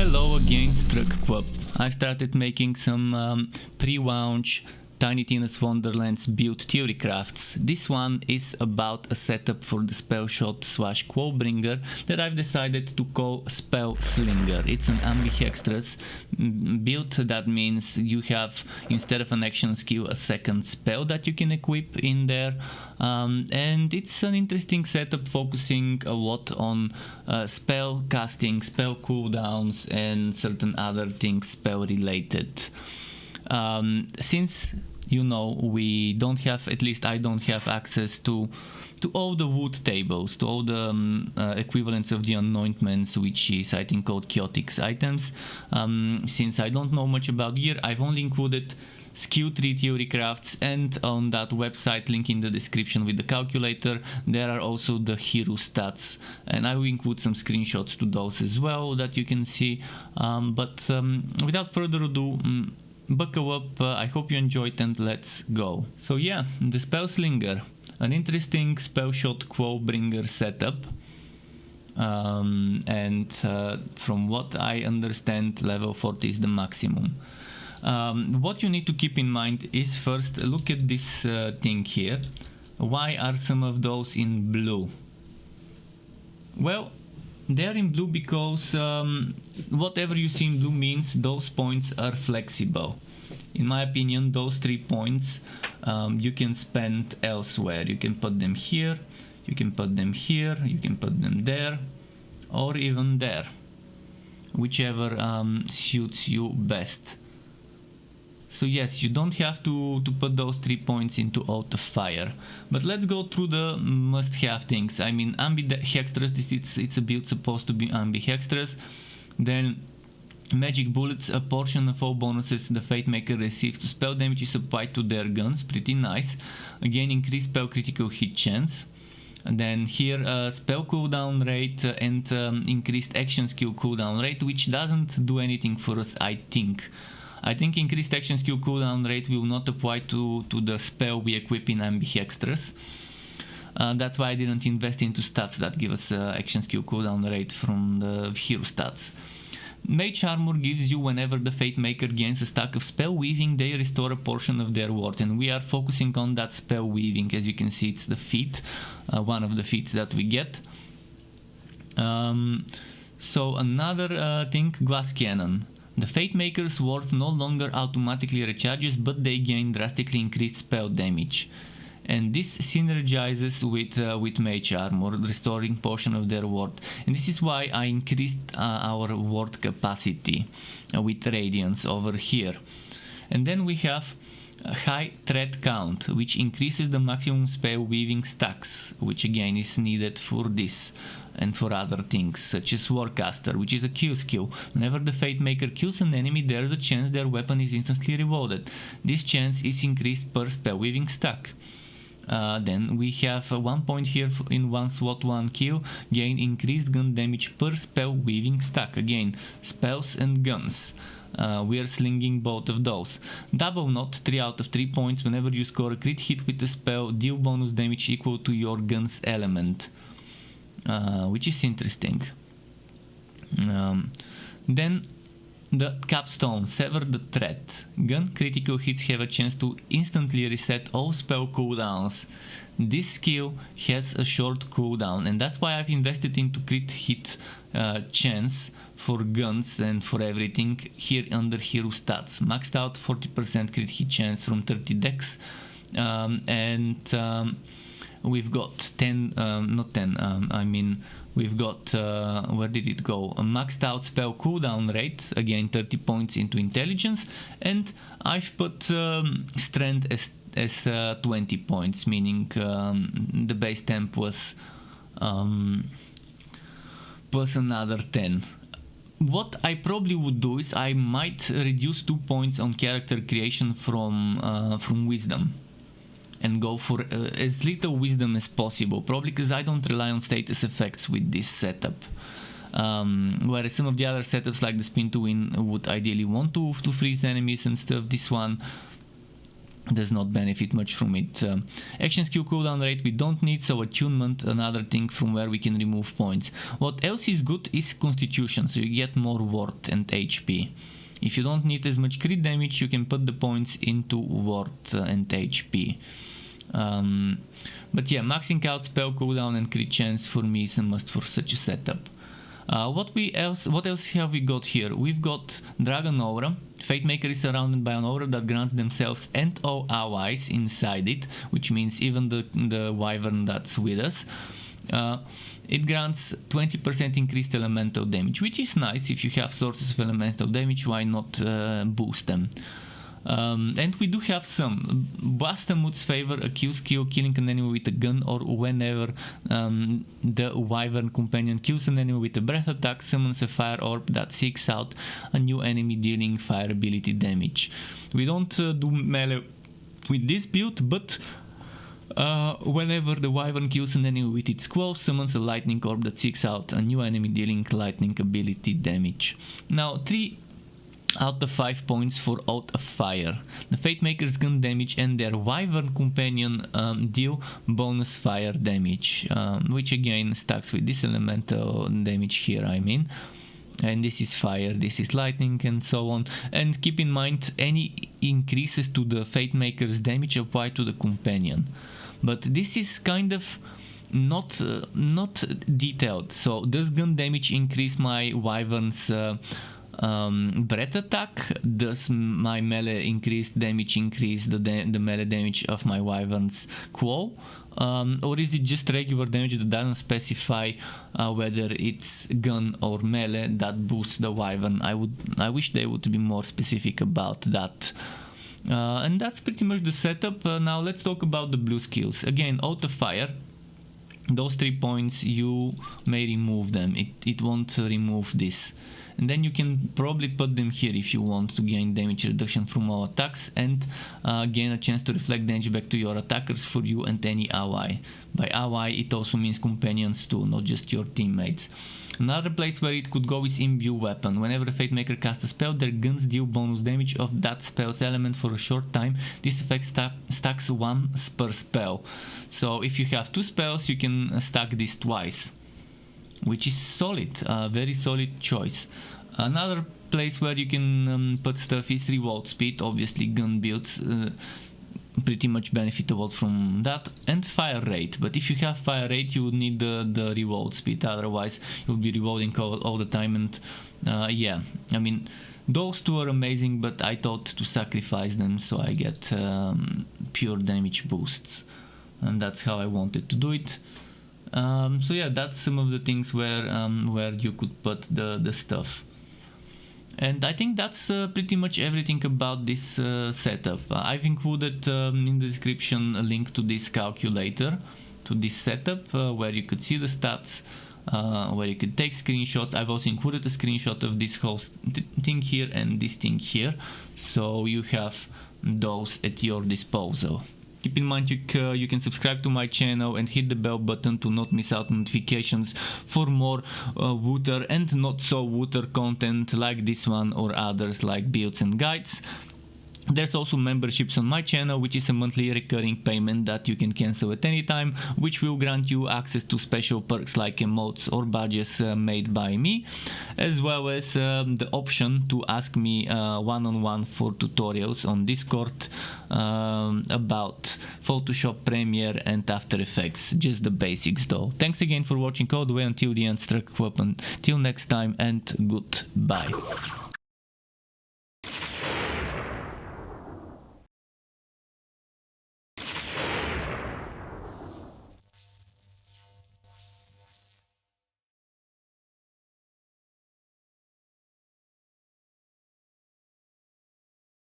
Hello again, Struck. I started making some pre-launch Tiny Tina's Wonderlands build theory crafts. This one is about a setup for the Spellshot / Clawbringer that I've decided to call Slinger. It's an ambi-hextrous build. That means you have, instead of an action skill, a second spell that you can equip in there. And it's an interesting setup focusing a lot on spell casting, spell cooldowns and certain other things spell related. Since you know we don't have, at least I don't have access to all the wood tables, to all the equivalents of the anointments, which is I think called chaotics items. Since I don't know much about gear, I've only included skill tree theory crafts, and on that website, link in the description with the calculator, there are also the hero stats, and I will include some screenshots to those as well that you can see. But without further ado, buckle up, I hope you enjoyed, and let's go. So yeah, the Spellslinger, an interesting Spellshot Clawbringer setup, and from what I understand, level 40 is the maximum. What you need to keep in mind is, first, look at this thing here. Why are some of those in blue? Well, they're in blue because whatever you see in blue means those points are flexible. In my opinion, those 3 points you can spend elsewhere. You can put them here, you can put them here, you can put them there, or even there, whichever suits you best. So yes, you don't have to put those 3 points into out of fire. But let's go through the must-have things. I mean, ambi-hextrous, it's a build supposed to be ambi-hextrous. Then magic bullets, a portion of all bonuses the Fate Maker receives to spell damage is applied to their guns, pretty nice. Again, increased spell critical hit chance. And then here spell cooldown rate and increased action skill cooldown rate, which doesn't do anything for us, I think. I think increased action skill cooldown rate will not apply to the spell we equip in ambi-hextrous. That's why I didn't invest into stats that give us action skill cooldown rate from the hero stats. Mage armor gives you, whenever the Fate Maker gains a stack of spell weaving, they restore a portion of their worth, and we are focusing on that spell weaving. As you can see, it's the feat, one of the feats that we get. So another thing, glass cannon. The Fate Maker's worth no longer automatically recharges, but they gain drastically increased spell damage. And this synergizes with Mage Armor, restoring portion of their worth. And this is why I increased our worth capacity with Radiance over here. And then we have a high threat count, which increases the maximum spell weaving stacks, which again is needed for this and for other things, such as Warcaster, which is a kill skill. Whenever the Fate Maker kills an enemy, there is a chance their weapon is instantly reloaded. This chance is increased per spell weaving stack. Then we have 1 point here in one slot 1 kill, gain increased gun damage per spell weaving stack. Again, spells and guns. We are slinging both of those. Double knot, 3 out of 3 points. Whenever you score a crit hit with a spell, deal bonus damage equal to your gun's element, which is interesting. Then the capstone, sever the threat. Gun critical hits have a chance to instantly reset all spell cooldowns. This skill has a short cooldown, and that's why I've invested into crit hit chance for guns and for everything here under hero stats. Maxed out 40% crit hit chance from 30 dex, and we've got 10, not 10, I mean, we've got, where did it go? A maxed out spell cooldown rate, again 30 points into intelligence, and I've put strength as 20 points, meaning the base temp was plus another 10. What I probably would do is I might reduce 2 points on character creation from wisdom, and go for as little wisdom as possible, probably because I don't rely on status effects with this setup. Whereas some of the other setups like the spin to win would ideally want to freeze enemies and stuff. This one does not benefit much from it. Action skill cooldown rate we don't need, so attunement, another thing from where we can remove points. What else is good is constitution, so you get more worth and HP. If you don't need as much crit damage, you can put the points into worth and HP. But yeah, maxing out spell cooldown and crit chance for me is a must for such a setup. What else have we got here? We've got Dragon Aura. Fate Maker is surrounded by an aura that grants themselves and all allies inside it, which means even the wyvern that's with us. It grants 20% increased elemental damage, which is nice. If you have sources of elemental damage, why not boost them? And we do have some. Bastamut's favor a kill skill, killing an enemy with a gun, or whenever the wyvern companion kills an enemy with a breath attack, summons a fire orb that seeks out a new enemy dealing fire ability damage. We don't do melee with this build, but whenever the wyvern kills an enemy with its claw, summons a lightning orb that seeks out a new enemy dealing lightning ability damage. Now 3 out of 5 points for Out of Fire. The Fate Maker's gun damage and their wyvern companion deal bonus fire damage, which again stacks with this elemental damage here, I mean. And this is fire, this is lightning, and so on. And keep in mind, any increases to the Fate Maker's damage apply to the companion. But this is kind of not detailed. So does gun damage increase my wyvern's breath attack? Does my melee increased damage increase the melee damage of my wyvern's claw? Or is it just regular damage that doesn't specify whether it's gun or melee that boosts the wyvern? I wish they would be more specific about that. And that's pretty much the setup. Now let's talk about the blue skills. Again, Out of Fire. Those 3 points, you may remove them. It won't remove this. And then you can probably put them here if you want to gain damage reduction from all attacks and gain a chance to reflect damage back to your attackers for you and any ally. By ally, it also means companions too, not just your teammates. Another place where it could go is Imbue Weapon. Whenever a Fate Maker casts a spell, their guns deal bonus damage of that spell's element for a short time. This effect stacks once per spell. So if you have 2 spells, you can stack this twice, which is solid, very solid choice. Another place where you can put stuff is Reload Speed. Obviously gun builds pretty much benefit a lot from that, and Fire Rate. But if you have Fire Rate, you would need the Reload Speed, otherwise you'll be reloading all the time. And yeah, I mean, those 2 are amazing, but I thought to sacrifice them so I get pure damage boosts, and that's how I wanted to do it. So yeah, that's some of the things where you could put the stuff. And I think that's pretty much everything about this setup. I've included in the description a link to this calculator, to this setup, where you could see the stats, where you could take screenshots. I've also included a screenshot of this whole thing here and this thing here, so you have those at your disposal. Keep in mind you can subscribe to my channel and hit the bell button to not miss out notifications for more Wooter and not so Wooter content like this one or others like builds and guides. There's also memberships on my channel, which is a monthly recurring payment that you can cancel at any time, which will grant you access to special perks like emotes or badges made by me, as well as the option to ask me one-on-one for tutorials on Discord about Photoshop, Premiere and After Effects, just the basics though. Thanks again for watching all the way until the end, Struck Weapon. Till next time and goodbye.